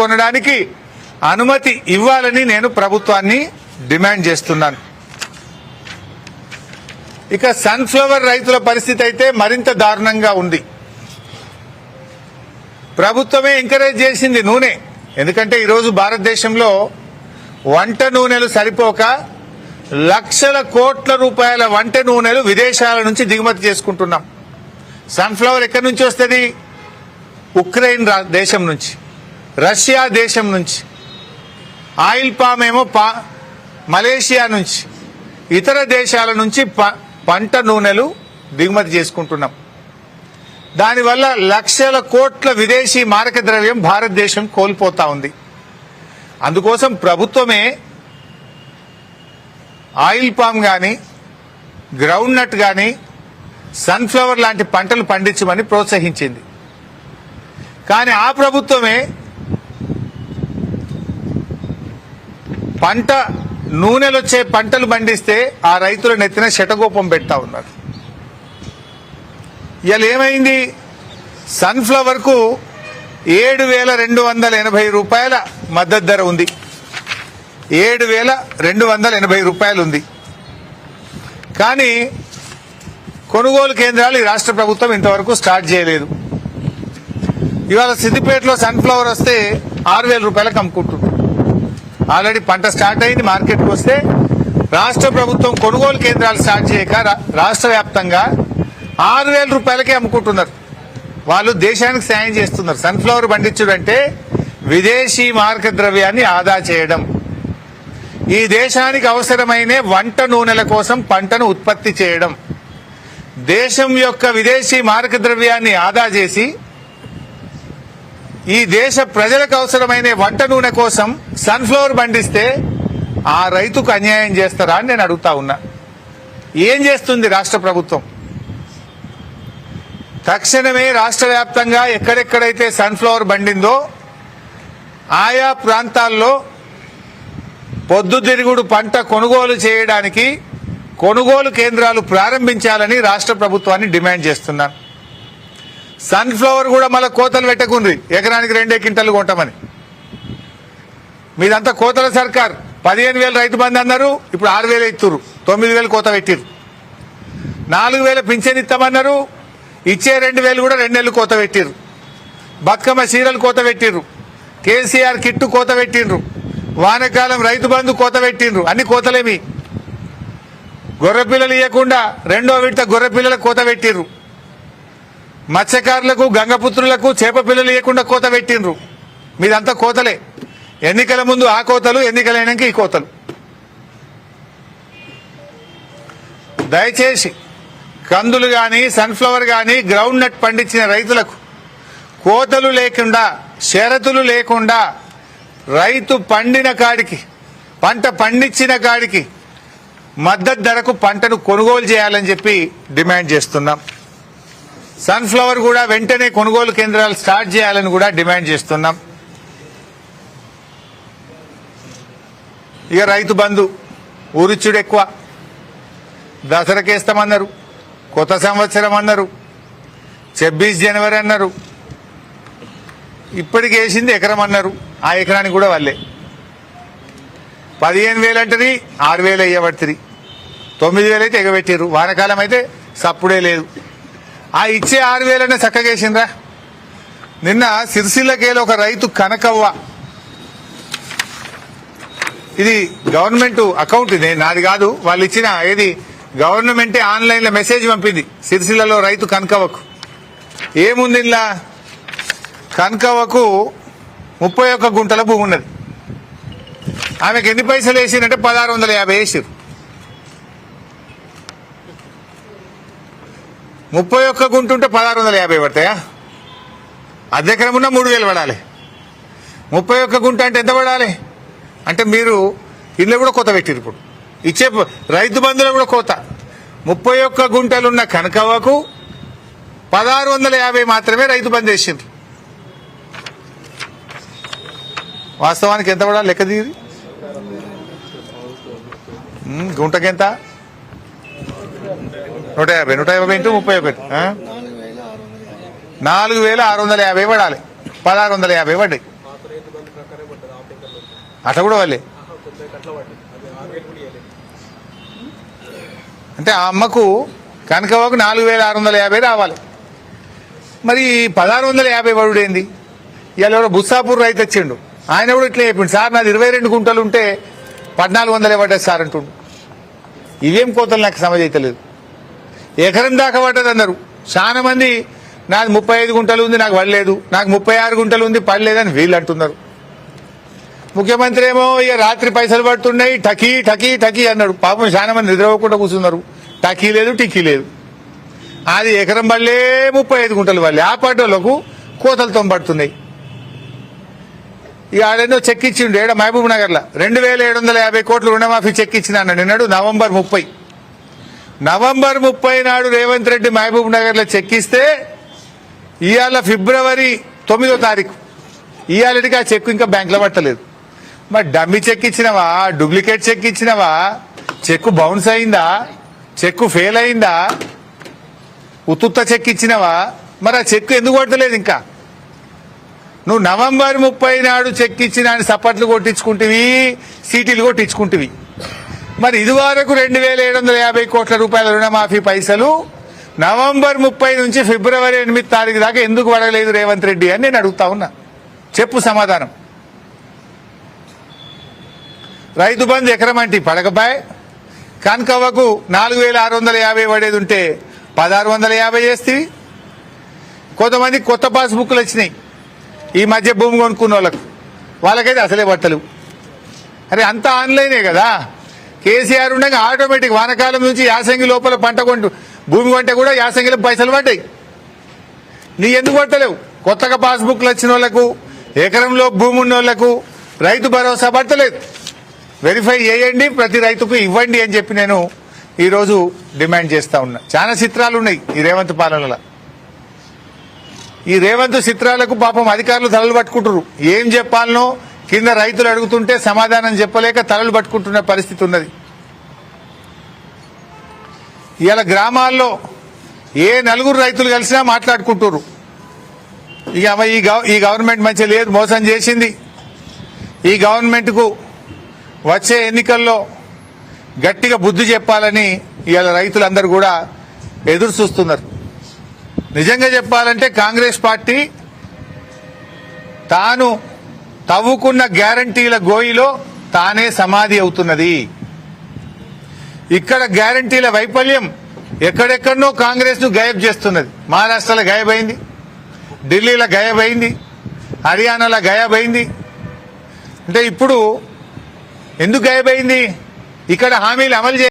కొనడానికి అనుమతి ఇవ్వాలని నేను ప్రభుత్వాన్ని డిమాండ్ చేస్తున్నాను. ఇక సన్ఫ్లవర్ రైతుల పరిస్థితి అయితే మరింత దారుణంగా ఉంది. ప్రభుత్వమే ఎంకరేజ్ చేసింది నూనె. ఎందుకంటే ఈరోజు భారతదేశంలో వంట నూనెలు సరిపోక లక్షల కోట్ల రూపాయల వంట నూనెలు విదేశాల నుంచి దిగుమతి చేసుకుంటున్నాం. సన్ఫ్లవర్ ఎక్కడి నుంచి వస్తుంది? ఉక్రెయిన్ దేశం నుంచి, రష్యా దేశం నుంచి. ఆయిల్ పామ్ ఏమో మలేషియా నుంచి, ఇతర దేశాల నుంచి పంట నూనెలు దిగుమతి చేసుకుంటున్నాం. దానివల్ల లక్షల కోట్ల విదేశీ మారక ద్రవ్యం భారతదేశం కోల్పోతా ఉంది. అందుకోసం ప్రభుత్వమే ఆయిల్ పామ్ కానీ, గ్రౌండ్ నట్ కానీ, సన్ఫ్లవర్ లాంటి పంటలు పండించమని ప్రోత్సహించింది. కానీ ఆ ప్రభుత్వమే పంట నూనెలు వచ్చే పంటలు పండిస్తే ఆ రైతుల నెత్తిన శటగోపం పెడతా ఉన్నారు. ఇవాళ ఏమైంది? సన్ఫ్లవర్ కు 7,280 రూపాయల మద్దతు ధర ఉంది. 7,280 రూపాయలు ఉంది. కానీ కొనుగోలు కేంద్రాలు ఈ రాష్ట్ర ప్రభుత్వం ఇంతవరకు స్టార్ట్ చేయలేదు. ఇవాళ సిద్దిపేటలో సన్ఫ్లవర్ వస్తే 6,000 రూపాయలకు అమ్ముకుంటుంది. ఆల్రెడీ పంట స్టార్ట్ అయింది. మార్కెట్కి వస్తే రాష్ట్ర ప్రభుత్వం కొనుగోలు కేంద్రాలు స్టార్ట్ చేయక రాష్ట్ర వ్యాప్తంగా 6,000 రూపాయలకే అమ్ముకుంటున్నారు. వాళ్ళు దేశానికి సాయం చేస్తున్నారు. సన్ఫ్లవర్ పండించడం అంటే విదేశీ మారక ద్రవ్యాన్ని ఆదా చేయడం. ఈ దేశానికి అవసరమైన వంట నూనెల కోసం పంటను ఉత్పత్తి చేయడం. దేశం యొక్క విదేశీ మారక ద్రవ్యాన్ని ఆదా చేసి ఈ దేశ ప్రజలకు అవసరమైన వంట నూనె కోసం సన్ఫ్లవర్ పండిస్తే ఆ రైతుకు అన్యాయం చేస్తారా అని నేను అడుగుతా ఉన్నా. ఏం చేస్తుంది రాష్ట్ర ప్రభుత్వం? తక్షణమే రాష్ట్ర వ్యాప్తంగా ఎక్కడెక్కడైతే సన్ఫ్లవర్ పండిందో ఆయా ప్రాంతాల్లో పొద్దుతిరుగుడు పంట కొనుగోలు చేయడానికి కొనుగోలు కేంద్రాలు ప్రారంభించాలని రాష్ట్ర ప్రభుత్వాన్ని డిమాండ్ చేస్తున్నాను. సన్ఫ్లవర్ కూడా మళ్ళీ కోతలు పెట్టకుండ్రి. ఎకరానికి 2 క్వింటాలు కొంటామని. మీదంతా కోతల సర్కార్. 15,000 రైతు బంధు అన్నారు, ఇప్పుడు 6,000 ఇస్తున్నారు. 9,000 కోత పెట్టిరు. 4,000 పింఛన్ ఇస్తామన్నారు, ఇచ్చే 2,000 కూడా 2 నెలలు కోత పెట్టిరు. బతుకమ్మ చీరలు కోత పెట్టిర్రు. కేసీఆర్ కిట్టు కోత పెట్టిండ్రు. వానకాలం రైతు బంధు కోత పెట్టిండ్రు. అన్ని కోతలేమి. గొర్రెపిల్లలు ఇవ్వకుండా 2వ విడత గొర్రెపిల్లలకు కోత పెట్టిర్రు. మత్స్యకారులకు, గంగపుత్రులకు చేప పిల్లలు ఇవ్వకుండా కోత పెట్టిండ్రు. మీదంతా కోతలే. ఎన్నికల ముందు ఆ కోతలు, ఎన్నికలైనాక ఈ కోతలు. దయచేసి కందులు గాని, సన్ఫ్లవర్ గాని, గ్రౌండ్ నట్ పండించిన రైతులకు కోతలు లేకుండా, షరతులు లేకుండా రైతు పండిన కాడికి, పంట పండించిన కాడికి మద్దతు ధరకు పంటను కొనుగోలు చేయాలని చెప్పి డిమాండ్ చేస్తున్నాం. సన్ఫ్లవర్ కూడా వెంటనే కొనుగోలు కేంద్రాలు స్టార్ట్ చేయాలని కూడా డిమాండ్ చేస్తున్నాం. ఇక రైతు బంధు ఊరిచ్చుడు ఎక్కువ. దసరాకేస్తామన్నారు, కొత్త సంవత్సరం అన్నారు, 26 జనవరి అన్నారు. ఇప్పటికి వేసింది ఎకరం అన్నారు. ఆ ఎకరానికి కూడా వాళ్ళే 15,000 అంటది, 6,000 అయ్యబడుతుంది. 9,000 అయితే ఎగబెట్టిర్రు. వానకాలం అయితే సప్పుడే లేదు. ఆ ఇచ్చే 6,000 అనే చక్కగేసిండ్రా. నిన్న సిరిసిల్లకేలో ఒక రైతు కనకవ్వ, ఇది గవర్నమెంట్ అకౌంట్, ఇది నాది కాదు, వాళ్ళు ఇచ్చిన ఏది గవర్నమెంటే ఆన్లైన్ లో మెసేజ్ పంపింది. సిరిసిల్లలో రైతు కనకవ్వకు ఏముంది, ఇలా కనకవ్వకు 31 గుంటల భూమి ఉన్నది. ఆమెకు ఎన్ని పైసలు వేసిందంటే 1,650 వేసిరు. 31 గుంట ఉంటే 1,650 పడతాయా? అద్దెకరం ఉన్నా 3,000 పడాలి. 31 గుంట అంటే ఎంత పడాలి? అంటే మీరు ఇల్లు కూడా కోత పెట్టిరు. ఇప్పుడు ఇచ్చే రైతు బంధువులు కూడా కోత. 31 గుంటలున్న కనకవ్వకు 1,650 మాత్రమే రైతు బంధు వేసిండ్రు. వాస్తవానికి ఎంత పడాలి లెక్క దిగి? గుంటకెంత? 150. 150 ఇంటూ 31, 4,650 పడాలి. 1,650 పడ్డాయి. అట్లా కూడా వాళ్ళే. అంటే ఆ అమ్మకు కనకవ్వకు 4,650 రావాలి. మరి 1,650 పడుడేంది? ఇవాళ ఎవరో బుస్సాపూర్ రైతు వచ్చిండు, ఆయన కూడా ఇట్లా చెప్పిండు, సార్ నాది 22 గుంటలు ఉంటే 1,400 పడ్డది సార్ అంటుండు. ఇవేం కోతలు నాకు సమజ్ అవుతలేదు. ఎకరం దాకా పడ్డది అన్నారు. చాలా మంది నాది 35 గుంటలు ఉంది నాకు పడలేదు, నాకు 36 గుంటలు ఉంది పడలేదని వీళ్ళు అంటున్నారు. ముఖ్యమంత్రి ఏమో ఇక రాత్రి పైసలు పడుతున్నాయి టకీ టకీ టకీ అన్నాడు. పాపం చాలా మంది నిద్రపోకుండా కూర్చున్నారు. టకీ లేదు టిక్కీ లేదు. అది ఎకరం పడలే 35 గుంటలు పడలే. ఆ పాటోళ్లకు కోతలతో పడుతున్నాయి. ఇక ఆడేదో చెక్ ఇచ్చిండు ఏడ మహబూబ్ నగర్ లో 2,750 కోట్లు రుణమాఫీ చెక్ ఇచ్చిన నిన్నాడు November 30. November 30 నాడు రేవంత్ రెడ్డి మహబూబ్ నగర్ లో చెక్ ఇస్తే ఇవాళ February 9వ తారీఖు, ఇవాళకి ఆ చెక్ ఇంకా బ్యాంక్ లో పట్టలేదు. మరి డమ్మీ చెక్ ఇచ్చినవా, డూప్లికేట్ చెక్ ఇచ్చినవా, చెక్ బౌన్స్ అయిందా, చెక్ ఫెయిల్ అయిందా, ఉత్తుత్త చెక్ ఇచ్చినవా? మరి ఆ చెక్ ఎందుకు పట్టలేదు ఇంకా? నువ్వు November 30 నాడు చెక్ ఇచ్చిన సపట్లు కొట్టించుకుంటేవి, సీటీలు కొట్టించుకుంటేవి. మరి ఇది వరకు 2,750 కోట్ల రూపాయల రుణమాఫీ పైసలు November 30 నుంచి February 8 తారీఖు దాకా ఎందుకు పడలేదు రేవంత్ రెడ్డి అని నేను అడుగుతా ఉన్నా. చెప్పు సమాధానం. రైతు బంధు ఎకరం అంటే పడకపాయ్. కనకవ్వకు 4,650 పడేది ఉంటే 1,650 చేస్తేవి. కొంతమంది కొత్త పాస్ బుక్లు వచ్చినాయి ఈ మధ్య భూమి కొనుక్కున్న వాళ్ళకైతే అసలే పట్టలేవు. అరే అంతా ఆన్లైనే కదా. కేసీఆర్ ఉండగా ఆటోమేటిక్ వానకాలం నుంచి యాసంగి లోపల పంట భూమి కొంటే కూడా యాసంగిలో పైసలు పడ్డాయి. నీ ఎందుకు పట్టలేవు? కొత్తగా పాస్ బుక్లు వచ్చిన వాళ్ళకు, ఎకరంలో భూమి ఉన్న వాళ్ళకు రైతు భరోసా పట్టలేదు. వెరిఫై చేయండి, ప్రతి రైతుకు ఇవ్వండి అని చెప్పి నేను ఈరోజు డిమాండ్ చేస్తా ఉన్నా. చాలా చిత్రాలు ఉన్నాయి ఈ రేవంత్ పాలనలో. ఈ రేవంత్ చిత్రాలకు పాపం అధికారులు తలలు పట్టుకుంటారు. ఏం చెప్పాలనో కింద రైతులు అడుగుతుంటే సమాధానం చెప్పలేక తలలు పట్టుకుంటున్న పరిస్థితి ఉన్నది. ఇవాళ గ్రామాల్లో ఏ నలుగురు రైతులు కలిసినా మాట్లాడుకుంటారు. ఇక ఈ గవర్నమెంట్ మంచిగా లేదు, మోసం చేసింది. ఈ గవర్నమెంట్కు వచ్చే ఎన్నికల్లో గట్టిగా బుద్ధి చెప్పాలని ఇవాళ రైతులందరూ కూడా ఎదురు చూస్తున్నారు. నిజంగా చెప్పాలంటే కాంగ్రెస్ పార్టీ తాను తవ్వుకున్న గ్యారంటీల గోయిలో తానే సమాధి అవుతున్నది. ఇక్కడ గ్యారంటీల వైఫల్యం ఎక్కడెక్కడనో కాంగ్రెస్ ను గాయబ్ చేస్తున్నది. మహారాష్ట్రలో గాయబైంది, ఢిల్లీలో గాయబైంది, హర్యానాలో గాయబైంది. అంటే ఇప్పుడు ఎందుకు గాయబైంది? ఇక్కడ హామీలు అమలు